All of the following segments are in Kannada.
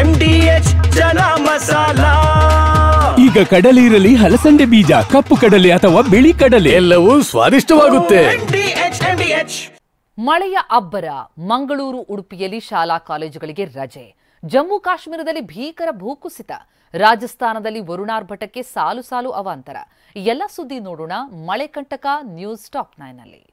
MDH ಜನ ಮಸಾಲಾ. ಈಗ ಕಡಲೆ ಇರಲಿ, ಹಲಸಂದೆ ಬೀಜ, ಕಪ್ಪು ಕಡಲೆ ಅಥವಾ ಬಿಳಿ ಕಡಲೆ, ಎಲ್ಲವೂ ಸ್ವಾದಿಷ್ಟವಾಗುತ್ತೆ. MDH. ಮಳೆಯ ಅಬ್ಬರ. ಮಂಗಳೂರು, ಉಡುಪಿಯಲ್ಲಿ ಶಾಲಾ ಕಾಲೇಜುಗಳಿಗೆ ರಜೆ. ಜಮ್ಮು ಕಾಶ್ಮೀರದಲ್ಲಿ ಭೀಕರ ಭೂಕುಸಿತ. ರಾಜಸ್ಥಾನದಲ್ಲಿ ವರುಣಾರ್ಭಟಕ್ಕೆ ಸಾಲು ಸಾಲು ಅವಾಂತರ. ಎಲ್ಲ ಸುದ್ದಿ ನೋಡೋಣ ಮಳೆ ಕಂಟಕ ನ್ಯೂಸ್ ಟಾಪ್ 9 ನಲ್ಲಿ.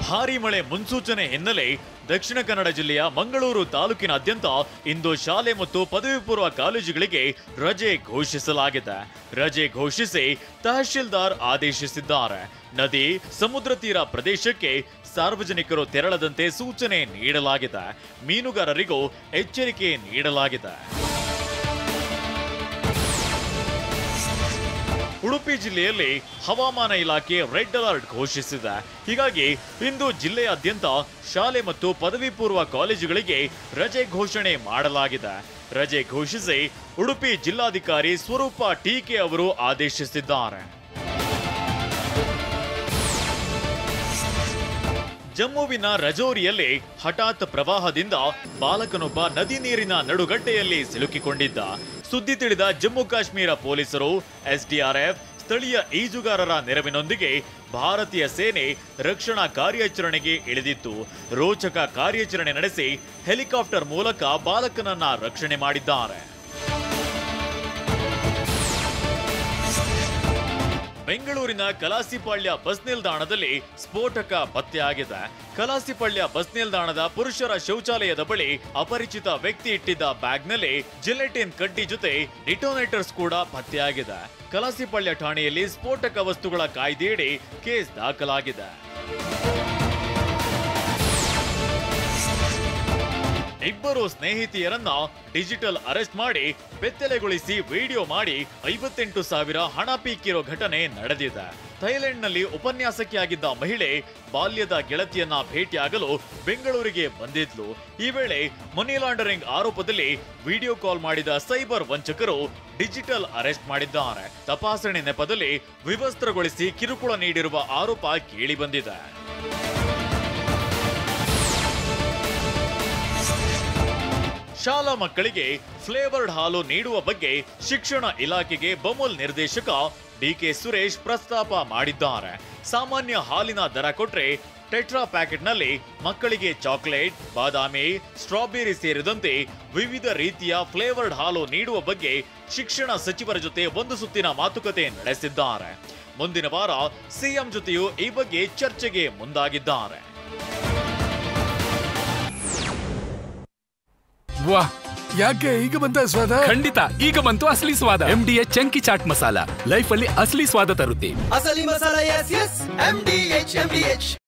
ಭಾರೀ ಮಳೆ ಮುನ್ಸೂಚನೆ ಹಿನ್ನೆಲೆ ದಕ್ಷಿಣ ಕನ್ನಡ ಜಿಲ್ಲೆಯ ಮಂಗಳೂರು ತಾಲೂಕಿನಾದ್ಯಂತ ಇಂದು ಶಾಲೆ ಮತ್ತು ಪದವಿ ಪೂರ್ವ ಕಾಲೇಜುಗಳಿಗೆ ರಜೆ ಘೋಷಿಸಲಾಗಿದೆ. ರಜೆ ಘೋಷಿಸಿ ತಹಶೀಲ್ದಾರ್ ಆದೇಶಿಸಿದ್ದಾರೆ. ನದಿ, ಸಮುದ್ರ ತೀರ ಪ್ರದೇಶಕ್ಕೆ ಸಾರ್ವಜನಿಕರು ತೆರಳದಂತೆ ಸೂಚನೆ ನೀಡಲಾಗಿದೆ. ಮೀನುಗಾರರಿಗೂ ಎಚ್ಚರಿಕೆ ನೀಡಲಾಗಿದೆ. ಉಡುಪಿ ಜಿಲ್ಲೆಯಲ್ಲಿ ಹವಾಮಾನ ಇಲಾಖೆ ರೆಡ್ ಅಲರ್ಟ್ ಘೋಷಿಸಿದೆ. ಹೀಗಾಗಿ ಇಂದು ಜಿಲ್ಲೆಯಾದ್ಯಂತ ಶಾಲೆ ಮತ್ತು ಪದವಿ ಪೂರ್ವ ಕಾಲೇಜುಗಳಿಗೆ ರಜೆ ಘೋಷಣೆ ಮಾಡಲಾಗಿದೆ. ರಜೆ ಘೋಷಿಸಿ ಉಡುಪಿ ಜಿಲ್ಲಾಧಿಕಾರಿ ಸ್ವರೂಪ ಟೀಕೆ ಅವರು ಆದೇಶಿಸಿದ್ದಾರೆ. ಜಮ್ಮುವಿನ ರಜೌರಿಯಲ್ಲಿ ಹಠಾತ್ ಪ್ರವಾಹದಿಂದ ಬಾಲಕನೊಬ್ಬ ನದಿ ನೀರಿನ ನಡುಗಡ್ಡೆಯಲ್ಲಿ ಸಿಲುಕಿಕೊಂಡಿದ್ದ. ಸುದ್ದಿ ತಿಳಿದ ಜಮ್ಮು ಕಾಶ್ಮೀರ ಪೊಲೀಸರು, SDRF, ಸ್ಥಳೀಯ ಈಜುಗಾರರ ನೆರವಿನೊಂದಿಗೆ ಭಾರತೀಯ ಸೇನೆ ರಕ್ಷಣಾ ಕಾರ್ಯಾಚರಣೆಗೆ ಇಳಿದಿತ್ತು. ರೋಚಕ ಕಾರ್ಯಾಚರಣೆ ನಡೆಸಿ ಹೆಲಿಕಾಪ್ಟರ್ ಮೂಲಕ ಬಾಲಕನನ್ನ ರಕ್ಷಣೆ ಮಾಡಿದ್ದಾರೆ. ಬೆಂಗಳೂರಿನ ಕಲಾಸಿಪಾಳ್ಯ ಬಸ್ ನಿಲ್ದಾಣದಲ್ಲಿ ಸ್ಫೋಟಕ ಪತ್ತೆಯಾಗಿದೆ. ಕಲಾಸಿಪಾಳ್ಯ ಬಸ್ ನಿಲ್ದಾಣದ ಪುರುಷರ ಶೌಚಾಲಯದ ಬಳಿ ಅಪರಿಚಿತ ವ್ಯಕ್ತಿ ಇಟ್ಟಿದ್ದ ಬ್ಯಾಗ್ನಲ್ಲಿ ಜಿಲೆಟಿನ್ ಕಡ್ಡಿ ಜೊತೆ ಡಿಟೋನೇಟರ್ಸ್ ಕೂಡ ಪತ್ತೆಯಾಗಿದೆ. ಕಲಾಸಿಪಾಳ್ಯ ಠಾಣೆಯಲ್ಲಿ ಸ್ಫೋಟಕ ವಸ್ತುಗಳ ಕಾಯ್ದೆಯಡಿ ಕೇಸ್ ದಾಖಲಾಗಿದೆ. ಇಬ್ಬರು ಸ್ನೇಹಿತೆಯರನ್ನ ಡಿಜಿಟಲ್ ಅರೆಸ್ಟ್ ಮಾಡಿ ಬೆತ್ತಲೆಗೊಳಿಸಿ ವಿಡಿಯೋ ಮಾಡಿ 58,000 ಹಣ ಪೀಕಿರೋ ಘಟನೆ ನಡೆದಿದೆ. ಥೈಲ್ಯಾಂಡ್ನಲ್ಲಿ ಉಪನ್ಯಾಸಕ್ಕೆ ಆಗಿದ್ದ ಮಹಿಳೆ ಬಾಲ್ಯದ ಗೆಳತಿಯನ್ನ ಭೇಟಿಯಾಗಲು ಬೆಂಗಳೂರಿಗೆ ಬಂದಿದ್ಲು. ಈ ವೇಳೆ ಮನಿ ಲಾಂಡರಿಂಗ್ ಆರೋಪದಲ್ಲಿ ವಿಡಿಯೋ ಕಾಲ್ ಮಾಡಿದ ಸೈಬರ್ ವಂಚಕರು ಡಿಜಿಟಲ್ ಅರೆಸ್ಟ್ ಮಾಡಿದ್ದಾರೆ. ತಪಾಸಣೆ ನೆಪದಲ್ಲಿ ವಿವಸ್ತ್ರಗೊಳಿಸಿ ಕಿರುಕುಳ ನೀಡಿರುವ ಆರೋಪ ಕೇಳಿಬಂದಿದೆ. ಶಾಲಾ ಮಕ್ಕಳಿಗೆ ಫ್ಲೇವರ್ಡ್ ಹಾಲು ನೀಡುವ ಬಗ್ಗೆ ಶಿಕ್ಷಣ ಇಲಾಖೆಗೆ ಬಮೂಲ್ ನಿರ್ದೇಶಕ DK ಸುರೇಶ್ ಪ್ರಸ್ತಾಪ ಮಾಡಿದ್ದಾರೆ. ಸಾಮಾನ್ಯ ಹಾಲಿನ ದರ ಕೊಟ್ರೆ ಟೆಟ್ರಾ ಪ್ಯಾಕೆಟ್ನಲ್ಲಿ ಮಕ್ಕಳಿಗೆ ಚಾಕೊಲೇಟ್, ಬಾದಾಮಿ, ಸ್ಟ್ರಾಬೆರಿ ಸೇರಿದಂತೆ ವಿವಿಧ ರೀತಿಯ ಫ್ಲೇವರ್ಡ್ ಹಾಲು ನೀಡುವ ಬಗ್ಗೆ ಶಿಕ್ಷಣ ಸಚಿವರ ಜೊತೆ ಒಂದು ಸುತ್ತಿನ ಮಾತುಕತೆ ನಡೆಸಿದ್ದಾರೆ. ಮುಂದಿನ ವಾರ ಸಿಎಂ ಜೊತೆಯೂ ಈ ಬಗ್ಗೆ ಚರ್ಚೆಗೆ ಮುಂದಾಗಿದ್ದಾರೆ. ವಾಹ್, ಯಾಕೆ ಈಗ ಬಂತ ಸ್ವಾದ? ಖಂಡಿತ ಈಗ ಬಂತು ಅಸಲಿ ಸ್ವಾದ. MDH chunky chaat masala life ಅಲ್ಲಿ ಅಸಲಿ ಸ್ವಾದ ತರುತ್ತೆ. ಅಸಲಿ ಮಸಾಲ, yes, MDH.